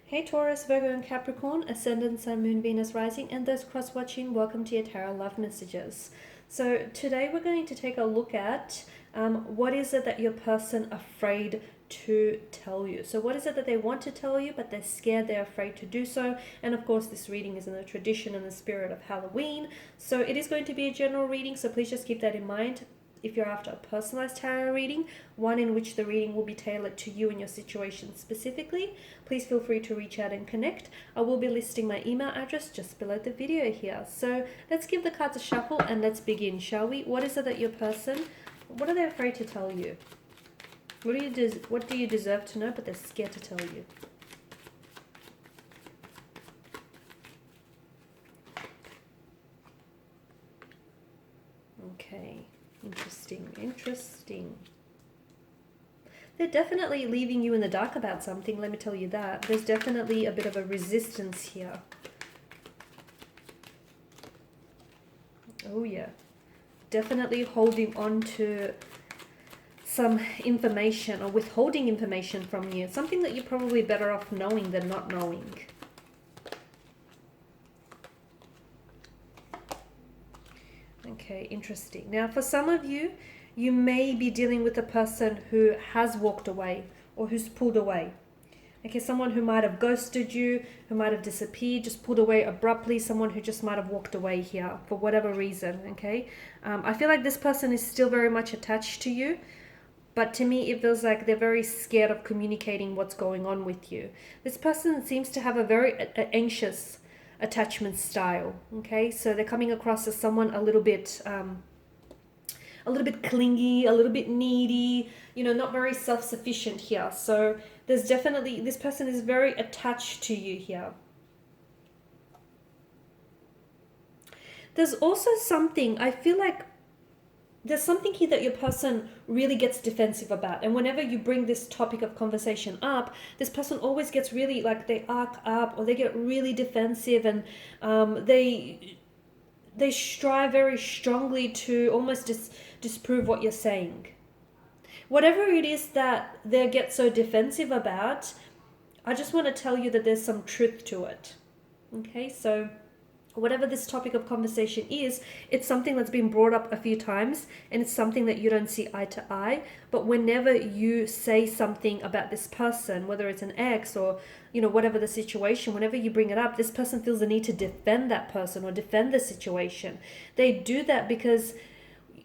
Hey Taurus, Virgo and Capricorn, Ascendant, Sun, Moon, Venus, Rising, and those cross-watching, welcome to your Tarot Love Messages. So today we're going to take a look at what is it that your person afraid to tell you. So what is it that they want to tell you, but they're scared, they're afraid to do so. And of course, this reading is in the tradition and the spirit of Halloween. So it is going to be a general reading, so please just keep that in mind. If you're after a personalized tarot reading, one in which the reading will be tailored to you and your situation specifically, please feel free to reach out and connect. I will be listing my email address just below the video here. So let's give the cards a shuffle and let's begin, shall we? What is it that your person, what are they afraid to tell you? What do you deserve to know, but they're scared to tell you? Okay. Interesting. They're definitely leaving you in the dark about something, let me tell you that. There's definitely a bit of a resistance here. Oh yeah. Definitely holding on to some information or withholding information from you. Something that you're probably better off knowing than not knowing. Okay, interesting. Now, for some of you, you may be dealing with a person who has walked away or who's pulled away. Okay, someone who might have ghosted you, who might have disappeared, just pulled away abruptly, someone who just might have walked away here for whatever reason, okay? I feel like this person is still very much attached to you, but to me, it feels like they're very scared of communicating what's going on with you. This person seems to have a very anxious attachment style, okay? So they're coming across as someone a little bit clingy, a little bit needy, you know, not very self-sufficient here. So there's definitely, this person is very attached to you here. There's also something, I feel like there's something here that your person really gets defensive about. And whenever you bring this topic of conversation up, this person always gets really, like, they arc up or they get really defensive, and they strive very strongly to almost disprove what you're saying. Whatever it is that they get so defensive about, I just want to tell you that there's some truth to it. Okay, so whatever this topic of conversation is, it's something that's been brought up a few times, and it's something that you don't see eye to eye. But whenever you say something about this person, whether it's an ex or, you know, whatever the situation, whenever you bring it up, this person feels the need to defend that person or defend the situation. They do that because,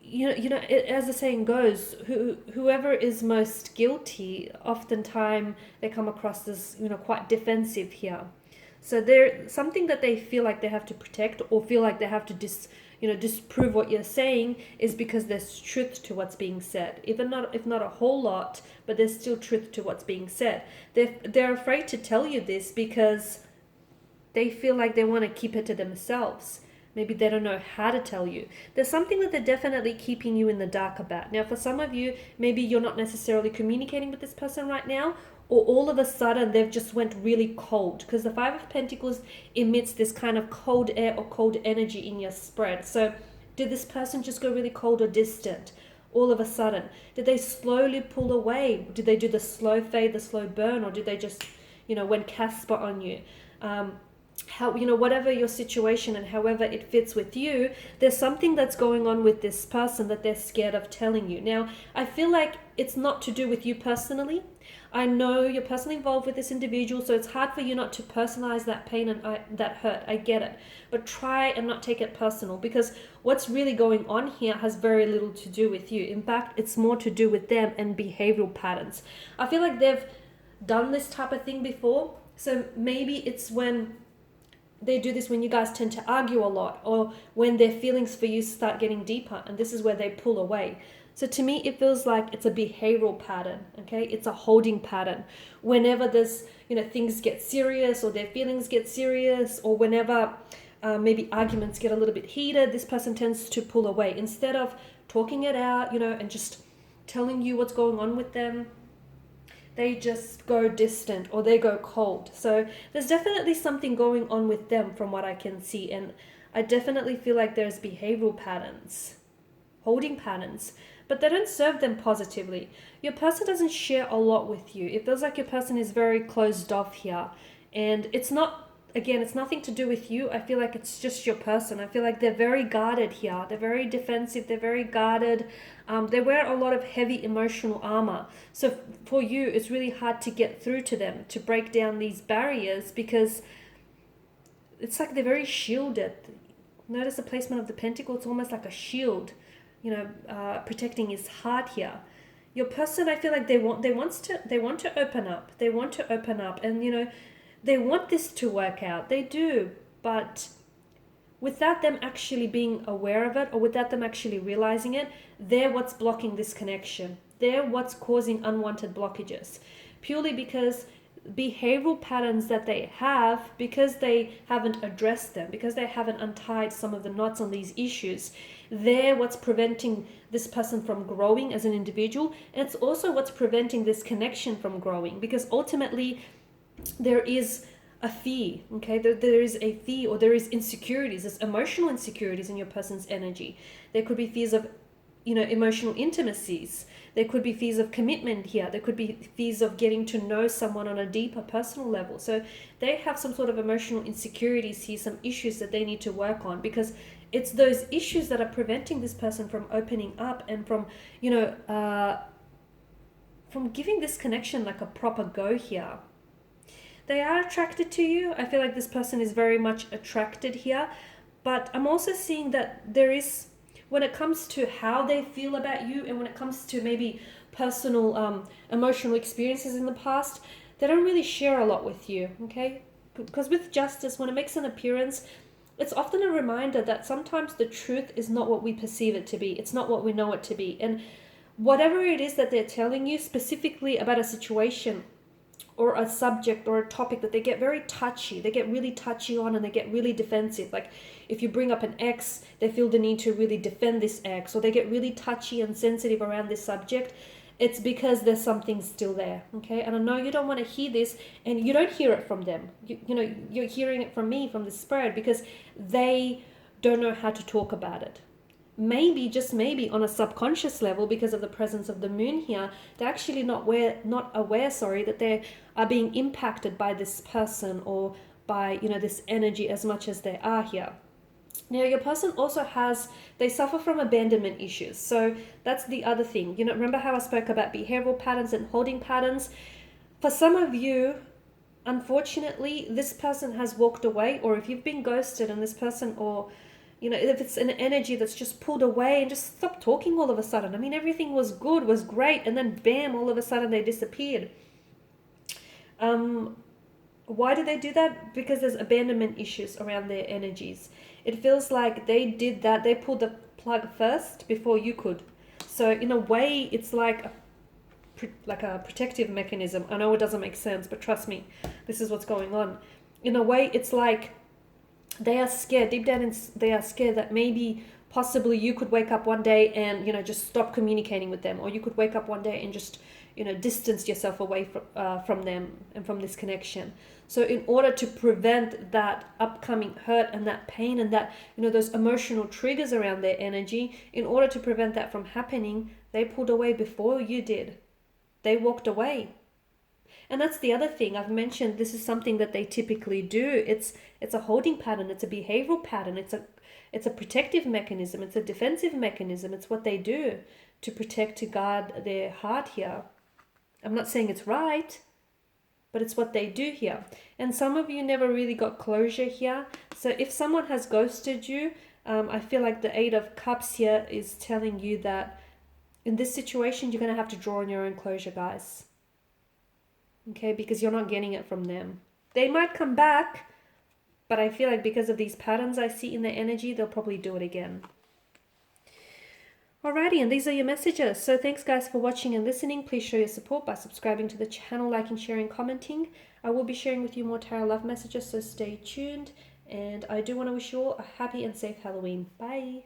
you know, as the saying goes, whoever is most guilty, oftentimes they come across as, you know, quite defensive here. So there's something that they feel like they have to protect, or feel like they have to disprove what you're saying, is because there's truth to what's being said. If not a whole lot, but there's still truth to what's being said. They're afraid to tell you this because they feel like they want to keep it to themselves. Maybe they don't know how to tell you. There's something that they're definitely keeping you in the dark about. Now, for some of you, maybe you're not necessarily communicating with this person right now, or all of a sudden they've just went really cold, because the Five of Pentacles emits this kind of cold air or cold energy in your spread. So did this person just go really cold or distant all of a sudden? Did they slowly pull away? Did they do the slow fade, the slow burn, or did they just, you know, went Casper on you? How, you know, whatever your situation and however it fits with you, there's something that's going on with this person that they're scared of telling you. Now, I feel like it's not to do with you personally. I know you're personally involved with this individual, so it's hard for you not to personalize that pain and that hurt. I get it. But try and not take it personal, because what's really going on here has very little to do with you. In fact, it's more to do with them and behavioral patterns. I feel like they've done this type of thing before. So maybe it's when they do this, when you guys tend to argue a lot, or when their feelings for you start getting deeper, and this is where they pull away. So to me, it feels like it's a behavioral pattern, okay? It's a holding pattern. Whenever there's, you know, things get serious, or their feelings get serious, or whenever maybe arguments get a little bit heated, this person tends to pull away instead of talking it out, you know, and just telling you what's going on with them. They just go distant, or they go cold. So there's definitely something going on with them from what I can see. And I definitely feel like there's behavioral patterns, holding patterns, but they don't serve them positively. Your person doesn't share a lot with you. It feels like your person is very closed off here. And it's not, again, it's nothing to do with you. I feel like it's just your person. I feel like they're very guarded here. They're very defensive. They're very guarded. They wear a lot of heavy emotional armor. So for you, it's really hard to get through to them, to break down these barriers, because it's like they're very shielded. Notice the placement of the pentacle. It's almost like a shield, protecting his heart here. Your person, I feel like they want to open up. They want to open up, and they want this to work out. They do, but without them actually being aware of it, or without them actually realizing it, they're what's blocking this connection. They're what's causing unwanted blockages, purely because behavioral patterns that they have, because they haven't addressed them, because they haven't untied some of the knots on these issues, they're what's preventing this person from growing as an individual. And it's also what's preventing this connection from growing, because ultimately there is a fear, okay? There is a fear, or there is insecurities. There's emotional insecurities in your person's energy. There could be fears of, emotional intimacies. There could be fears of commitment here. There could be fears of getting to know someone on a deeper personal level. So they have some sort of emotional insecurities here, some issues that they need to work on, because it's those issues that are preventing this person from opening up and from, from giving this connection like a proper go here. They are attracted to you. I feel like this person is very much attracted here, but I'm also seeing that there is, when it comes to how they feel about you, and when it comes to maybe personal emotional experiences in the past, they don't really share a lot with you, okay? Because with justice, when it makes an appearance, it's often a reminder that sometimes the truth is not what we perceive it to be. It's not what we know it to be. And whatever it is that they're telling you specifically about a situation or a subject or a topic that they get very touchy, they get really touchy on, and they get really defensive. Like if you bring up an ex, they feel the need to really defend this ex, or they get really touchy and sensitive around this subject. It's because there's something still there, okay? And I know you don't want to hear this, and you don't hear it from them. You're hearing it from me, from the spirit, because they don't know how to talk about it. Maybe, just maybe, on a subconscious level, because of the presence of the moon here, they're actually not aware that they are being impacted by this person, or by this energy, as much as they are here. Now, your person also they suffer from abandonment issues. So that's the other thing. Remember how I spoke about behavioral patterns and holding patterns? For some of you, unfortunately, this person has walked away, or if you've been ghosted and this person, or if it's an energy that's just pulled away and just stopped talking all of a sudden. I mean, everything was good, was great, and then bam, all of a sudden they disappeared. Why do they do that? Because there's abandonment issues around their energies. It feels like they did that. They pulled the plug first before you could. So in a way, it's like a protective mechanism. I know it doesn't make sense, but trust me, this is what's going on. In a way, it's like they are scared, deep down they are scared that maybe possibly you could wake up one day and just stop communicating with them, or you could wake up one day and just distance yourself away from them and from this connection. So in order to prevent that upcoming hurt and that pain and that those emotional triggers around their energy, in order to prevent that from happening, they pulled away before you did. They walked away. And that's the other thing I've mentioned. This is something that they typically do. It's a holding pattern. It's a behavioral pattern. It's a protective mechanism. It's a defensive mechanism. It's what they do to protect, to guard their heart here. I'm not saying it's right, but it's what they do here. And some of you never really got closure here. So if someone has ghosted you, I feel like the Eight of Cups here is telling you that in this situation, you're going to have to draw on your own closure, guys. Okay, because you're not getting it from them. They might come back, but I feel like because of these patterns I see in their energy, they'll probably do it again. Alrighty, and these are your messages. So thanks guys for watching and listening. Please show your support by subscribing to the channel, liking, sharing, commenting. I will be sharing with you more tarot love messages, so stay tuned. And I do want to wish you all a happy and safe Halloween. Bye.